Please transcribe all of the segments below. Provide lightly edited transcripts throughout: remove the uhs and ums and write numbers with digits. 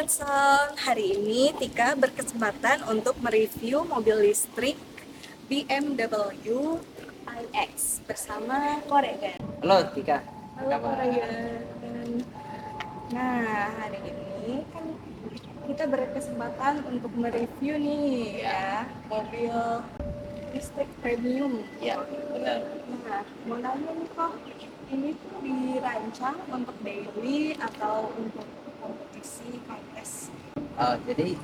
Sobat Sound, hari ini Tika berkesempatan untuk mereview mobil listrik BMW iX bersama Koregan. Halo Tika, apa Halo kabar? Koregan. Nah, hari ini kan kita berkesempatan untuk mereview nih ya mobil listrik premium. Ya, benar. Nah, mau nanya nih kok, ini tuh dirancang untuk daily atau untuk kompetisi kontes? Jadi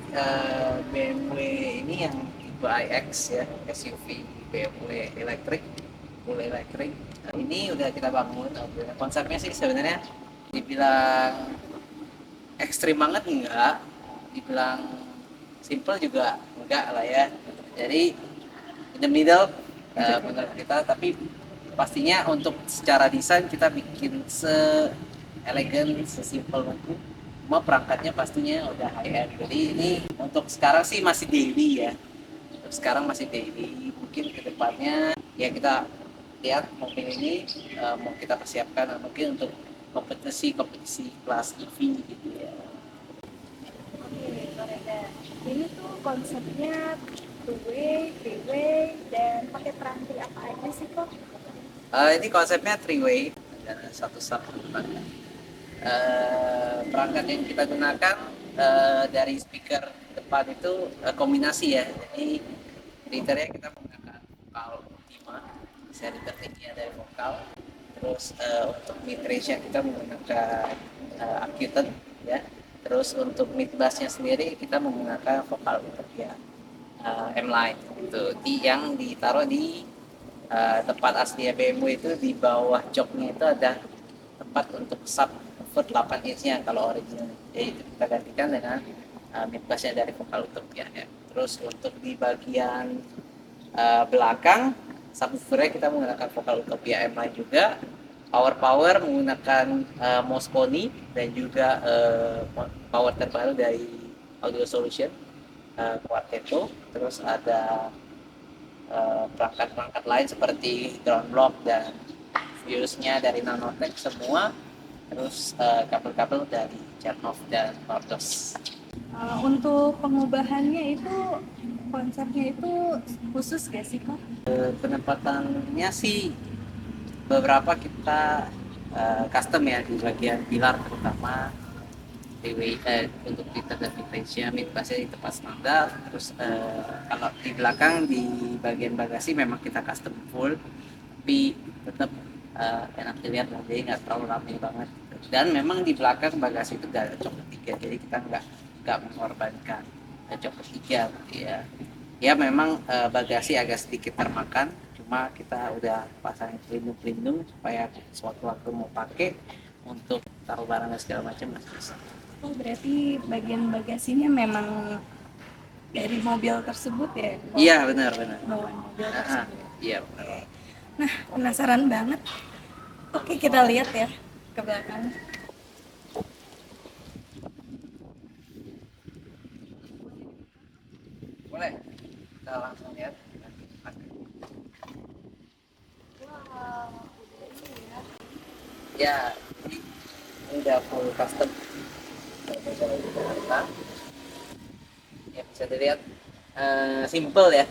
BMW ini yang tipe iX ya, SUV BMW elektrik, full elektrik. Ini udah kita bangun. Konsepnya sih sebenarnya dibilang ekstrim banget enggak, dibilang simple juga enggak lah ya. Jadi in the middle menurut kita, tapi pastinya untuk secara desain kita bikin elegan, sesimpel mungkin. Cuma perangkatnya pastinya udah high end. Jadi ini untuk sekarang sih masih daily ya. Untuk sekarang masih daily. Mungkin kedepannya ya kita lihat mobil ini mau kita persiapkan mungkin untuk kompetisi kelas EV gitu ya. Oke, Korea. Ini tuh konsepnya two way, three way, dan pakai peranti apa aja sih kok? Ini konsepnya three way, ada satu sub depan. Perangkat yang kita gunakan dari speaker depan itu kombinasi ya. Jadi di interior kita menggunakan vokal Ultima, seri tertingginya dari vokal. Terus untuk mid range kita menggunakan Acute ya. Terus untuk mid bassnya sendiri kita menggunakan vokal Utopia M-Line itu yang ditaruh di tempat asli BMW itu di bawah joknya itu ada tempat untuk subwoofer 8 inch-nya kalau original. Jadi itu kita gantikan dengan mid bass-nya dari vokal Utopia ya. Terus untuk di bagian belakang subwoofer kita menggunakan vokal Utopia M-Line juga. Power menggunakan Mosconi dan juga power terbaru dari Audio Solution Quartetto. Terus ada perangkat-perangkat lain seperti ground block dan fuse-nya dari Nanotech semua. Terus kabel-kabel dari Chernoff dan Nordos. Untuk pengubahannya itu konsepnya itu khusus gak sih kok? Penempatannya sih beberapa kita custom ya di bagian pilar terutama untuk Twitter dan vintage-nya mid bassnya di tempat standar. Terus kalau di belakang di bagian bagasi memang kita custom full, tapi tetap enak dilihat lah, jadi nggak terlalu ramai banget. Dan memang di belakang bagasi itu udah ada jok ketiga, jadi kita nggak mengorbankan jok ketiga gitu ya. Ya memang bagasi agak sedikit termakan, cuma kita udah pasang pelindung supaya suatu waktu mau pakai untuk taruh barang dan segala macam masih bisa. Oh, berarti bagian bagasinya memang dari mobil tersebut ya? Iya benar. Bawaan mobil tersebut. Iya benar. Nah, penasaran banget. Oke, kita lihat ya ke belakang. Boleh kita langsung lihat. Wow, ini ya. Ya, ini udah full custom. Bisa kita ya bisa dilihat simple ya.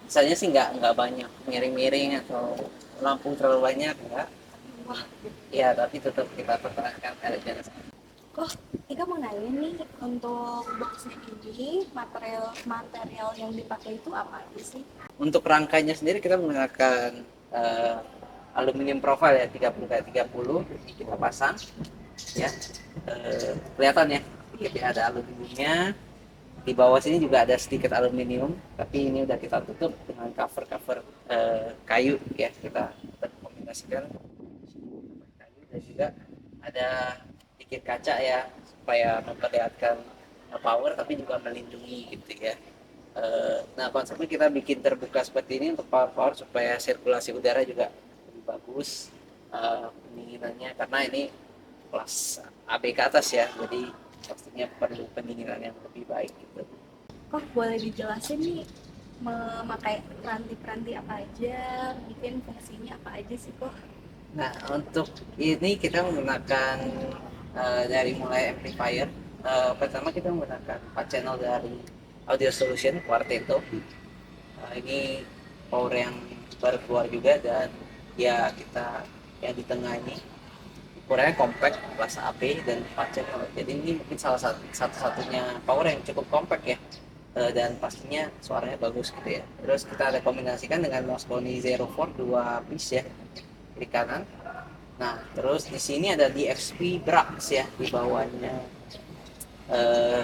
Misalnya sih nggak banyak miring-miring atau lampu terlalu banyak enggak. Wah, Ya tapi tetap kita pertahankan elegan. kok Ika mau nanya nih, untuk boxnya ini material yang dipakai itu apa aja sih? Untuk rangkanya sendiri kita menggunakan aluminium profile ya 30x30 kita pasang ya. Kelihatan ya sedikit ya, ada aluminiumnya. Di bawah sini juga ada sedikit aluminium, tapi ini udah kita tutup dengan cover kayu ya, kita kombinasikan kayu. Dan juga ada sedikit kaca ya supaya memperlihatkan power tapi juga melindungi gitu ya. Nah konsepnya kita bikin terbuka seperti ini untuk power supaya sirkulasi udara juga lebih bagus pendinginannya, karena ini kelas AB ke atas ya, jadi pastinya perlu pendinginan yang lebih baik gitu. Kok boleh dijelasin nih memakai peranti-peranti apa aja, mungkin fungsinya apa aja sih kok? Nah untuk ini kita menggunakan dari mulai amplifier Pertama kita menggunakan 4 channel dari Audio Solution Quartetto. Ini power yang baru keluar juga, dan ya kita yang di tengah ini ukurannya compact kelas AP dan 4 channel. Jadi ini mungkin salah satu-satunya power yang cukup compact ya. Dan pastinya suaranya bagus gitu ya. Terus kita ada kombinasikan dengan Mosconi Zero 4 2 piece ya di kanan. Nah, terus di sini ada DXP Brax ya di bawahnya. eh,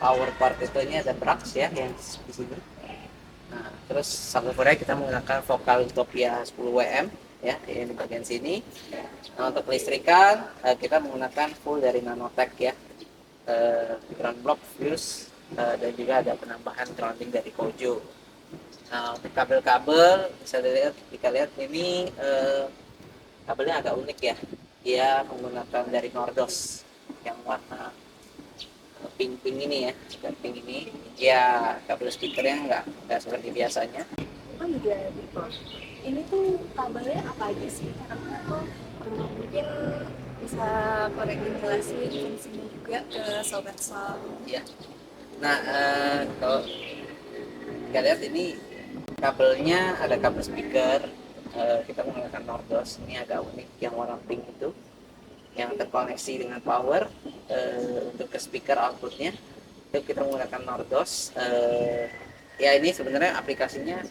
Power part itu ini ada Brax ya yang di sini. Nah, terus subwoofernya kita menggunakan Vocal Utopia 10 WM ya yang di bagian sini. Nah, untuk listrikan kita menggunakan full dari Nanotech ya. Ground block fuse, dan juga ada penambahan grounding dari Kojo. Nah, untuk kabel-kabel bisa dilihat, jika lihat ini kabelnya agak unik ya. Dia menggunakan dari Nordos yang warna pink-pink ini ya, pink ini. Ya, kabel speakernya nggak seperti biasanya. Oh iya, gitu. Ini tuh kabelnya apa aja sih? Karena tuh mungkin bisa korek jelasin fungsinya juga ke sobat sob. Ya. Nah, kalau kita lihat ini kabelnya ada kabel speaker. Kita menggunakan Nordos, ini agak unik yang warna pink itu, yang terkoneksi dengan power. Untuk ke speaker outputnya itu kita menggunakan Nordos. Ya ini sebenarnya aplikasinya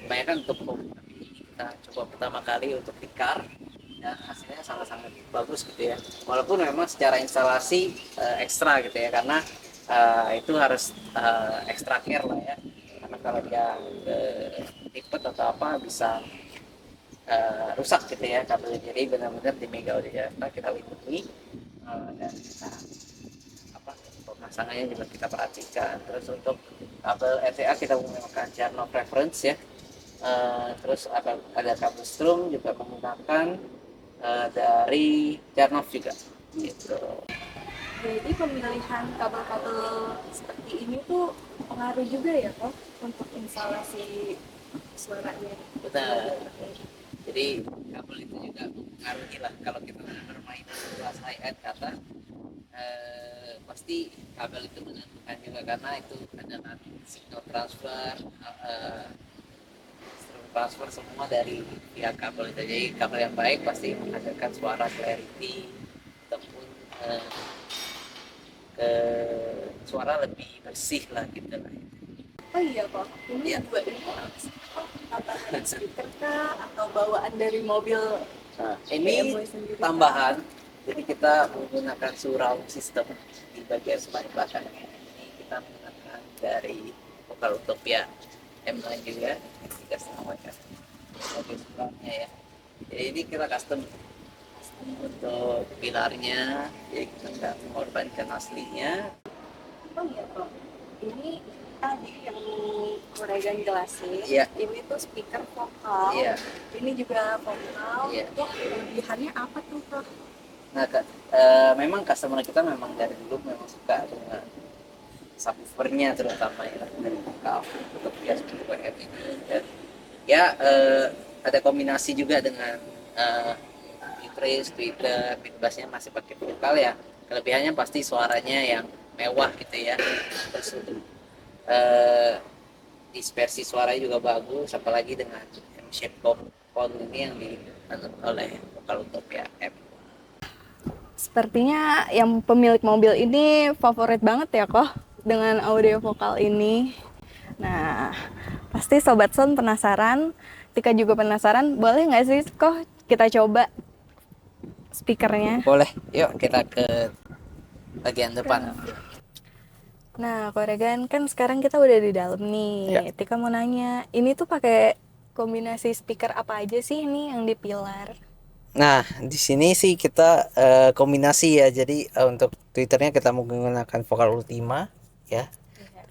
kebanyakan untuk home, tapi ini kita coba pertama kali untuk di car, dan hasilnya sangat-sangat bagus gitu ya, walaupun memang secara instalasi ekstra gitu ya, karena itu harus extra care lah ya, karena kalau dia tipet atau apa bisa rusak gitu ya kabelnya. Jadi benar-benar di Mega Audio kita lindungi, dan kita apa, pemasangannya juga kita perhatikan. Terus untuk kabel RCA kita menggunakan channel preference ya. Terus ada kabel strum juga menggunakan dari Charnov juga gitu. Jadi pemilihan kabel-kabel seperti ini tuh pengaruh juga ya kok untuk instalasi suaranya. Benar. Jadi kabel itu juga mempengaruhi lah, kalau kita bermain kelas high end kata, pasti kabel itu menentukan juga, karena itu adalah signal transfer, transfer semua dari pihak kabel itu. Jadi kabel yang baik pasti menghasilkan suara clarity ataupun ke suara lebih bersih lah gitu lah. Oh iya kok, ini Ya. juga ini tambahan speaker kah atau bawaan dari mobil Nah, ini BMW sendiri? tambahan, jadi kita menggunakan surround system di bagian sebelah belakang. Ini kita menggunakan dari Vocal Utopia M9 juga, yang 3,5 kan sebagai surroundnya ya. Jadi ini kita custom untuk pilarnya, jadi kita nggak mengorbankan aslinya. Oh iya kok, ini tadi yang Koregan jelasin, Iya. ini tuh speaker vokal, Iya. ini juga vokal. Iya. Wah, kelebihannya apa tuh kok? Nah, memang customer kita memang dari dulu memang suka dengan subwoofernya, terutama ya dari vokal untuk bias WM ini. Dan ya ada kombinasi juga dengan Trace, Twitter, Bitbassnya masih pakai vokal ya. Kelebihannya pasti suaranya yang mewah gitu ya. Terus untuk dispersi suaranya juga bagus, apalagi dengan M-shape compound ini yang dianut oleh Vocal Utopia M. Sepertinya yang pemilik mobil ini favorit banget ya kok dengan audio vokal ini. Nah, pasti Sobat Sound penasaran. Tika juga penasaran, boleh nggak sih kok kita coba speakernya? Boleh, yuk kita ke bagian depan. Nah, Koregan kan sekarang kita udah di dalam nih. Ya. Tika mau nanya, ini tuh pakai kombinasi speaker apa aja sih ini yang di pilar? Nah, di sini sih kita kombinasi ya. Jadi untuk Twitternya kita menggunakan Vocal Ultima ya.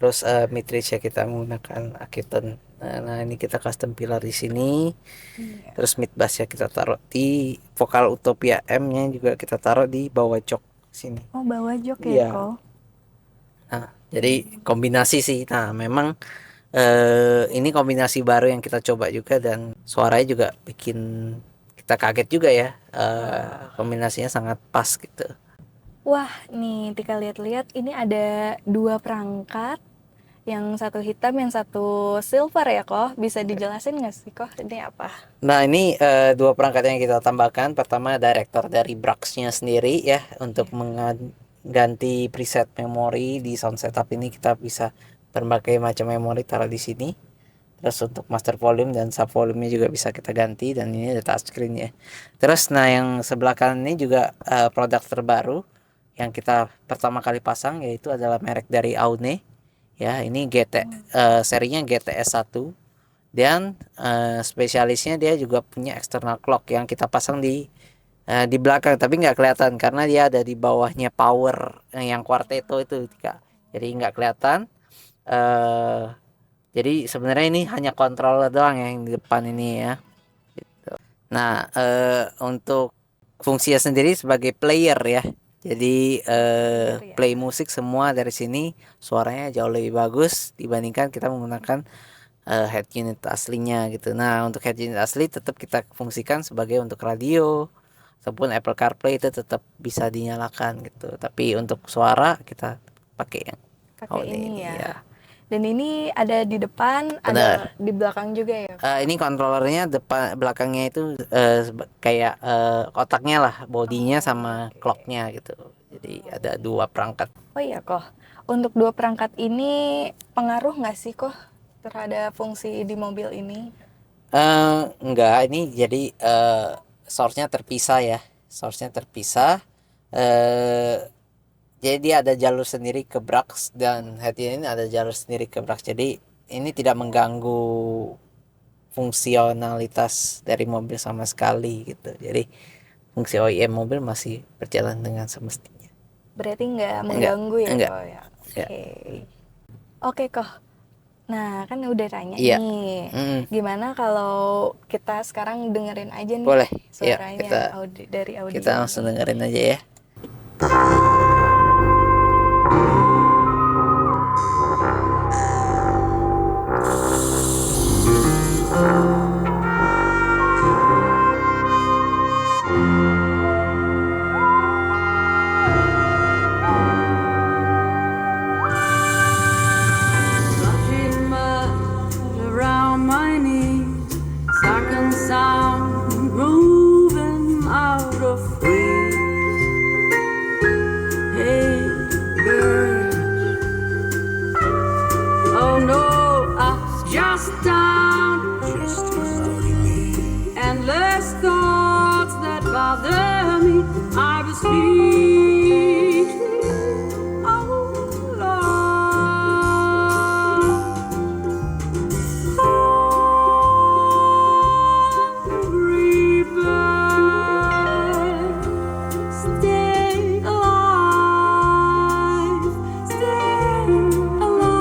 Terus mid-range kita menggunakan Akiton. Nah, ini kita custom pilar di sini. Terus mid bass ya kita taruh di Vocal Utopia M-nya juga kita taruh di bawah jok sini. Oh, bawa jok Iya. ya kok? Nah, jadi kombinasi sih. Nah, memang ini kombinasi baru yang kita coba juga, dan suaranya juga bikin kita kaget juga ya. Kombinasinya sangat pas gitu. Wah, nih Tika lihat-lihat ini ada dua perangkat, yang satu hitam, yang satu silver ya kok. Bisa dijelasin nggak sih kok ini apa? Nah, ini dua perangkat yang kita tambahkan. Pertama ada rektor dari Brax-nya sendiri ya, untuk mengganti preset memori di sound setup ini kita bisa berbagai macam memori taruh di sini. Terus untuk master volume dan sub volume-nya juga bisa kita ganti, dan ini ada touchscreen ya. Terus nah yang sebelah kanan ini juga produk terbaru yang kita pertama kali pasang, yaitu adalah merek dari Aune. Ya, ini serinya GTS 1, dan spesialisnya dia juga punya external clock yang kita pasang di belakang, tapi nggak kelihatan karena dia ada di bawahnya power yang Quartetto itu, Kak. Jadi nggak kelihatan. Jadi sebenarnya ini hanya controller doang yang di depan ini ya. Gitu. Nah, untuk fungsinya sendiri sebagai player ya. Jadi play musik semua dari sini, suaranya jauh lebih bagus dibandingkan kita menggunakan head unit aslinya gitu. Nah, untuk head unit asli tetap kita fungsikan sebagai untuk radio ataupun Apple CarPlay, itu tetap bisa dinyalakan gitu. Tapi untuk suara kita pakai yang Pakai ini ya. ya. Dan ini ada di depan, ada di belakang juga ya. Ini controllernya belakangnya itu kayak kotaknya lah, bodinya sama clocknya gitu. Jadi ada dua perangkat. Oh iya kok, untuk dua perangkat ini pengaruh nggak sih kok terhadap fungsi di mobil ini? Enggak, ini jadi source-nya terpisah ya. Source-nya terpisah. Jadi dia ada jalur sendiri ke Brax, dan head unit ini ada jalur sendiri ke Brax. Jadi ini tidak mengganggu fungsionalitas dari mobil sama sekali gitu. Jadi fungsi OEM mobil masih berjalan dengan semestinya. Berarti nggak mengganggu ya enggak, kok ya? Oke kok. Nah kan udah tanya Iya. nih, gimana kalau kita sekarang dengerin aja nih Boleh. suaranya Iya, dari audio. kita langsung dengerin aja ya. Slushy mud around my knees, second sound moving out of reach. Hey birds, oh no, I was just down, endless thoughts that bother me. I was speechless, oh hungry bird, stay alive, stay alive.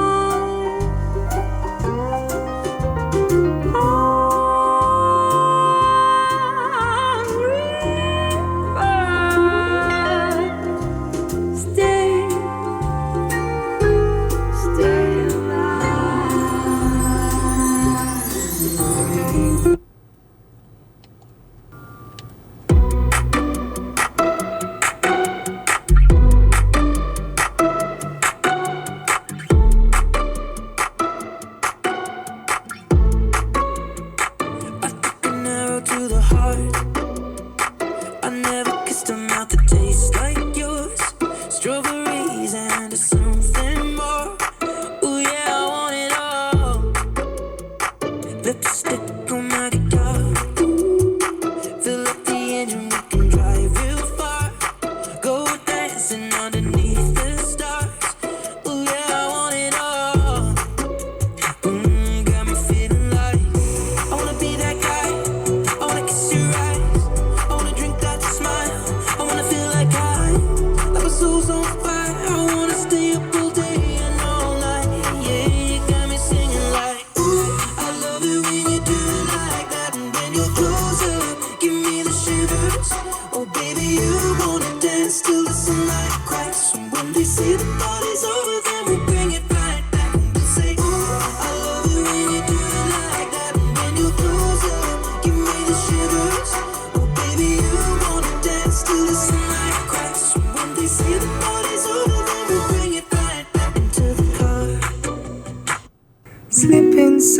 An arrow to the heart. I never kissed a mouth that tastes like yours. Strawberries and something more. Ooh yeah, I want it all. Lipstick on my guitar. Fill up the engine, we can drive real far. Go dancing underneath the stars. Ooh yeah, I want it all. Got me feeling like I wanna be that guy. I wanna kiss your eyes. I wanna drink that smile. I wanna feel like like my soul's on fire. I wanna stay up all day and all night. Yeah, you got me singing like, ooh, I love it when you do it like that. And when you're closer, give me the shivers. Oh baby, you wanna dance till the sunlight cracks. And when they say the party's over, then we'll bring it right back. And we'll say, ooh, I love it when you do it like that. And when you're closer, give me the shivers. Oh baby, you wanna dance till the sunlight cracks. And when they say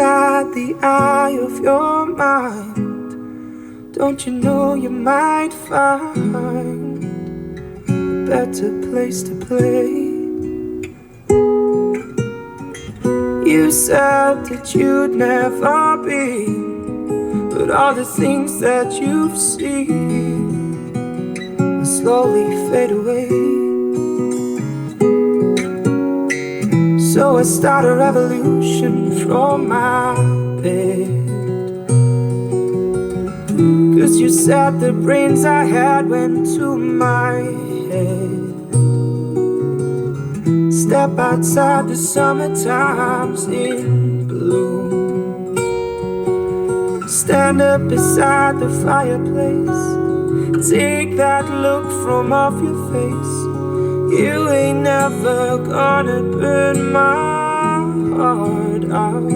inside the eye of your mind. Don't you know you might find a better place to play? You said that you'd never be, but all the things that you've seen will slowly fade away. So I start a revolution from my bed. 'Cause you said the brains I had went to my head. Step outside, the summertime's in bloom. Stand up beside the fireplace. Take that look from off your face. You ain't never gonna burn my heart out.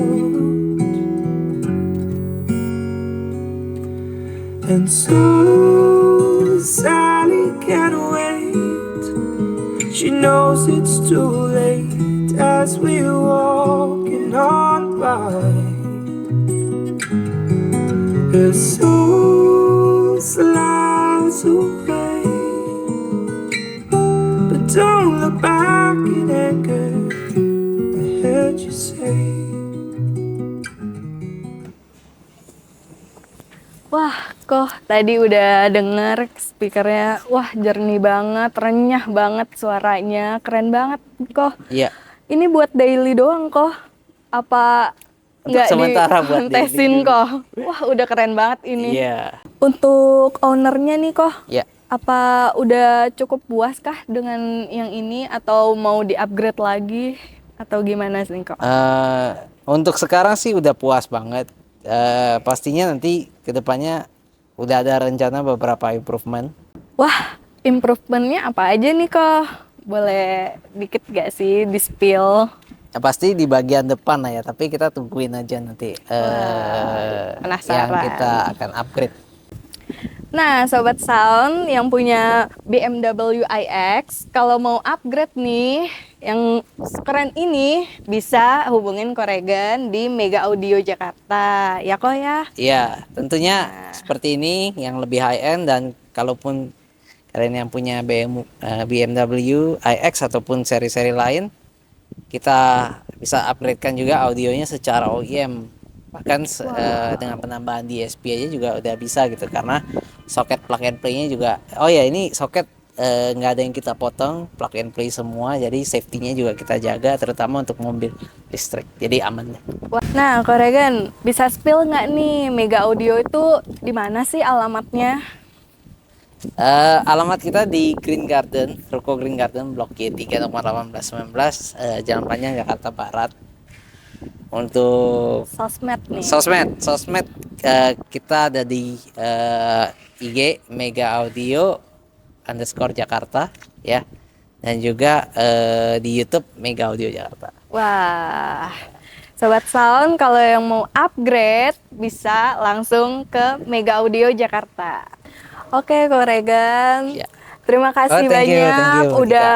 And so Sally can't wait. She knows it's too late as we're walking on by. Her soul slides away, but don't look back in anger. I heard you say. Wah, kok tadi udah denger speakernya, wah jernih banget, renyah banget suaranya, keren banget kok. Iya. Ini buat daily doang kok? Apa Untuk nggak sementara buat daily tesin dulu. kok? Wah udah keren banget ini. Iya. Untuk ownernya nih kok, Iya. apa udah cukup puas kah dengan yang ini atau mau di-upgrade lagi atau gimana sih kok? Untuk sekarang sih udah puas banget. Pastinya nanti kedepannya udah ada rencana beberapa improvement. Wah, improvementnya apa aja nih kok? Boleh dikit gak sih di-spill? Ya, pasti di bagian depan lah ya, tapi kita tungguin aja nanti penasaran. yang kita akan upgrade. Nah, Sobat Sound yang punya BMW iX, kalau mau upgrade nih, yang keren ini bisa hubungin Koregan di Mega Audio Jakarta. Ya kok ya? Iya, tentunya seperti ini yang lebih high end, dan kalaupun kalian yang punya BMW iX ataupun seri-seri lain, kita bisa upgradekan juga audionya secara OEM. Bahkan dengan penambahan DSP aja juga udah bisa gitu, karena soket plug and play-nya juga, oh ya ini soket nggak ada yang kita potong, plug and play semua, jadi safety-nya juga kita jaga, terutama untuk mobil listrik, jadi aman. Nah, Koregan bisa spill nggak nih Mega Audio itu di mana sih alamatnya? Alamat kita di Green Garden, Ruko Green Garden, Blok G3 nomor 1819, Jalan Panjang, Jakarta Barat. Untuk Sosmed nih. sosmed kita ada di IG Mega Audio _Jakarta ya, dan juga di YouTube Mega Audio Jakarta. Wah, Sobat Sound kalau yang mau upgrade bisa langsung ke Mega Audio Jakarta. Oke, Koregan. Ya. Terima kasih thank you, banyak Tika. udah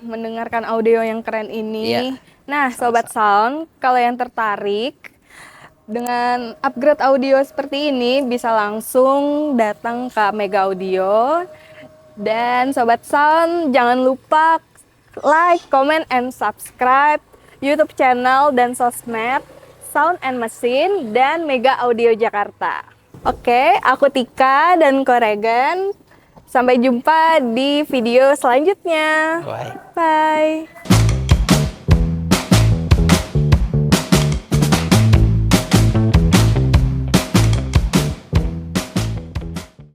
mendengarkan audio yang keren ini. Ya. Nah, Sobat Sound, kalau yang tertarik dengan upgrade audio seperti ini bisa langsung datang ke Mega Audio. Dan Sobat Sound, jangan lupa like, comment, and subscribe YouTube channel dan sosmed Sound and Machine dan Mega Audio Jakarta. Oke, aku Tika dan Koregan. Sampai jumpa di video selanjutnya. Bye. Bye.